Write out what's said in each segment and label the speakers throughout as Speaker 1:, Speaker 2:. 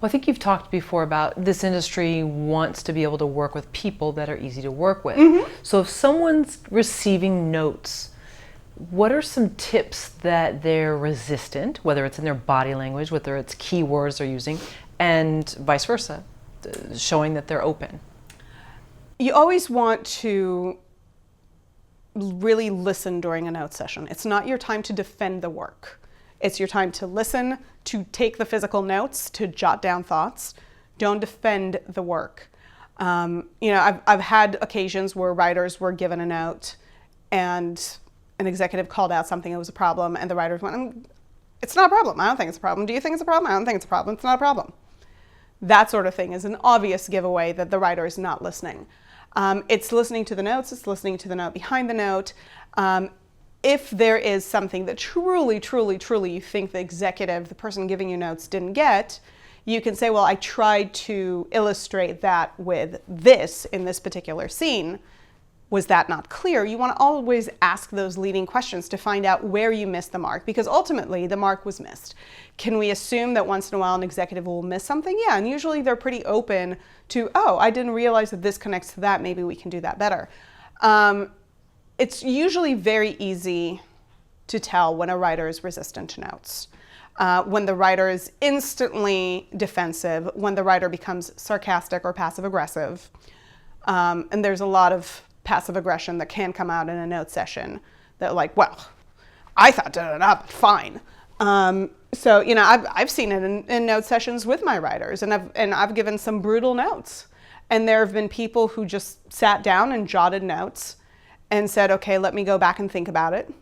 Speaker 1: Well, I think you've talked before about this industry wants to be able to work with people that are easy to work with.
Speaker 2: Mm-hmm.
Speaker 1: So if someone's receiving notes, what are some tips that they're resistant, whether it's in their body language, whether it's keywords they're using, and vice versa, showing that they're open?
Speaker 2: You always want to really listen during a note session. It's not your time to defend the work. It's your time to listen, to take the physical notes, to jot down thoughts. Don't defend the work. I've had occasions where writers were given a note and an executive called out something that was a problem, and the writers went, it's not a problem. I don't think it's a problem. Do you think it's a problem? I don't think it's a problem. It's not a problem. That sort of thing is an obvious giveaway that the writer is not listening. It's listening to the notes. It's listening to the note behind the note. If there is something that truly, truly, truly you think the executive, the person giving you notes, didn't get, you can say, well, I tried to illustrate that with this in this particular scene. Was that not clear? You want to always ask those leading questions to find out where you missed the mark, because ultimately the mark was missed. Can we assume that once in a while an executive will miss something? Yeah, and usually they're pretty open to, oh, I didn't realize that this connects to that. Maybe we can do that better. It's usually very easy to tell when a writer is resistant to notes. When the writer is instantly defensive, when the writer becomes sarcastic or passive-aggressive. And there's a lot of passive aggression that can come out in a note session that like, well, I thought da-da-da, but fine. I've seen it in note sessions with my writers, and I've given some brutal notes. And there have been people who just sat down and jotted notes and said, okay, let me go back and think about it.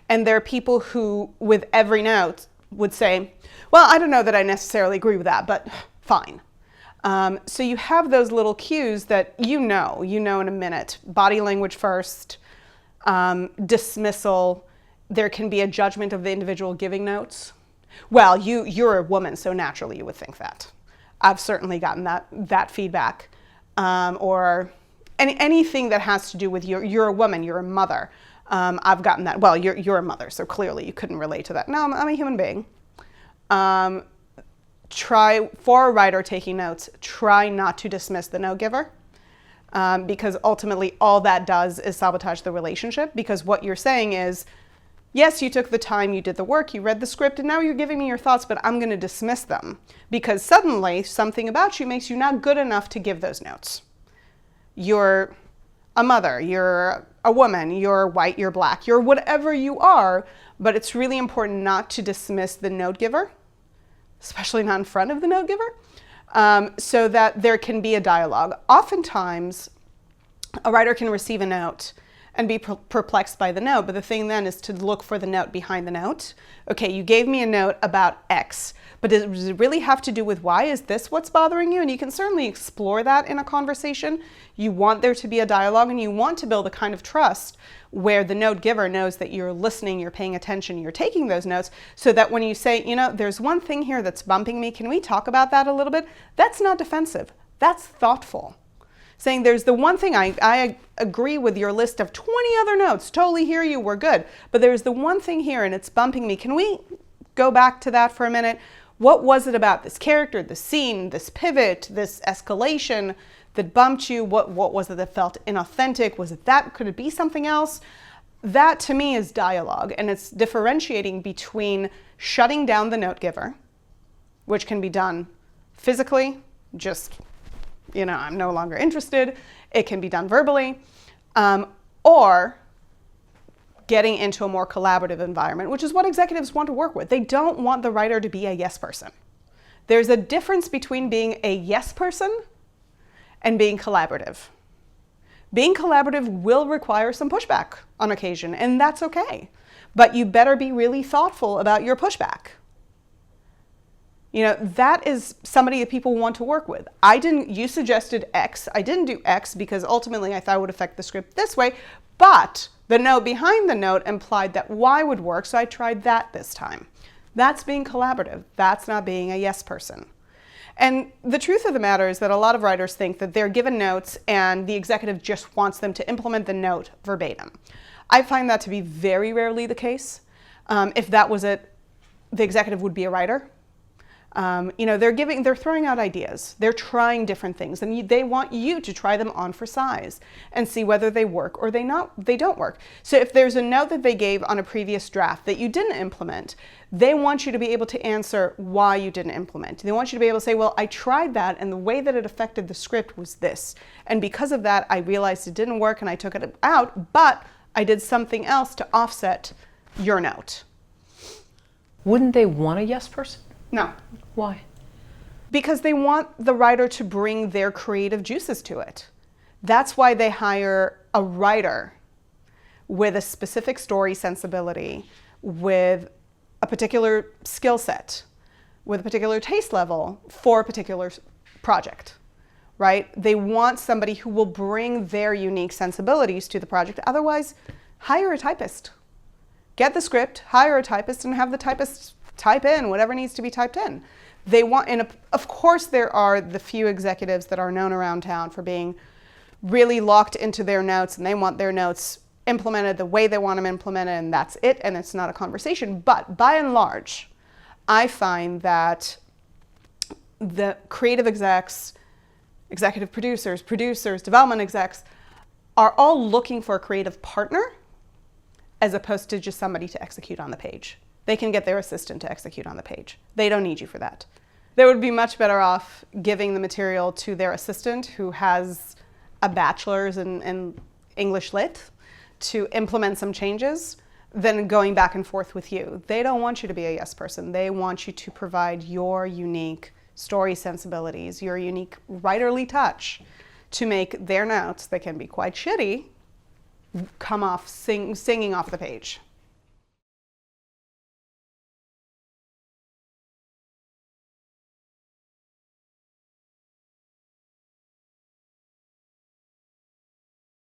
Speaker 2: And there are people who, with every note, would say, well, I don't know that I necessarily agree with that, but fine. So you have those little cues that you know in a minute. Body language first, dismissal. There can be a judgment of the individual giving notes. Well, you're a woman, so naturally you would think that. I've certainly gotten that feedback. Or anything that has to do with you're a woman, you're a mother. I've gotten that. Well, you're a mother, so clearly you couldn't relate to that. No, I'm a human being. Try, for a writer taking notes, try not to dismiss the note giver, because ultimately all that does is sabotage the relationship, because what you're saying is, yes, you took the time, you did the work, you read the script, and now you're giving me your thoughts, but I'm going to dismiss them because suddenly something about you makes you not good enough to give those notes. You're a mother, you're a woman, you're white, you're black, you're whatever you are, but it's really important not to dismiss the note giver, especially not in front of the note giver, so that there can be a dialogue. Oftentimes, a writer can receive a note and be perplexed by the note, but the thing then is to look for the note behind the note. Okay, you gave me a note about X, but does it really have to do with Y? Is this what's bothering you? And you can certainly explore that in a conversation. You want there to be a dialogue, and you want to build a kind of trust where the note giver knows that you're listening, you're paying attention, you're taking those notes, so that when you say, there's one thing here that's bumping me, can we talk about that a little bit? That's not defensive, that's thoughtful. Saying there's the one thing, I agree with your list of 20 other notes, totally hear you, we're good, but there's the one thing here and it's bumping me. Can we go back to that for a minute? What was it about this character, this scene, this pivot, this escalation that bumped you? What was it that felt inauthentic? Was it that? Could it be something else? That to me is dialogue, and it's differentiating between shutting down the note giver, which can be done physically, just I'm no longer interested. It can be done verbally, or getting into a more collaborative environment, which is what executives want to work with. They don't want the writer to be a yes person. There's a difference between being a yes person and being collaborative. Being collaborative will require some pushback on occasion, and that's okay. But you better be really thoughtful about your pushback. That is somebody that people want to work with. You suggested X. I didn't do X because ultimately I thought it would affect the script this way, but the note behind the note implied that Y would work, so I tried that this time. That's being collaborative. That's not being a yes person. And the truth of the matter is that a lot of writers think that they're given notes and the executive just wants them to implement the note verbatim. I find that to be very rarely the case. If that was it, the executive would be a writer. They're throwing out ideas. They're trying different things, and they want you to try them on for size and see whether they work or they don't work. So if there's a note that they gave on a previous draft that you didn't implement, they want you to be able to answer why you didn't implement. They want you to be able to say, well, I tried that, and the way that it affected the script was this. And because of that, I realized it didn't work, and I took it out, but I did something else to offset your note.
Speaker 1: Wouldn't they want a yes person?
Speaker 2: No.
Speaker 1: Why?
Speaker 2: Because they want the writer to bring their creative juices to it. That's why they hire a writer with a specific story sensibility, with a particular skill set, with a particular taste level for a particular project, right? They want somebody who will bring their unique sensibilities to the project. Otherwise, hire a typist. Get the script, hire a typist, and have the typist type in whatever needs to be typed in. They want, and of course there are the few executives that are known around town for being really locked into their notes, and they want their notes implemented the way they want them implemented, and that's it, and it's not a conversation. But by and large, I find that the creative execs, executive producers, development execs are all looking for a creative partner as opposed to just somebody to execute on the page. They can get their assistant to execute on the page. They don't need you for that. They would be much better off giving the material to their assistant who has a bachelor's in English Lit to implement some changes than going back and forth with you. They don't want you to be a yes person. They want you to provide your unique story sensibilities, your unique writerly touch to make their notes that can be quite shitty come off singing off the page.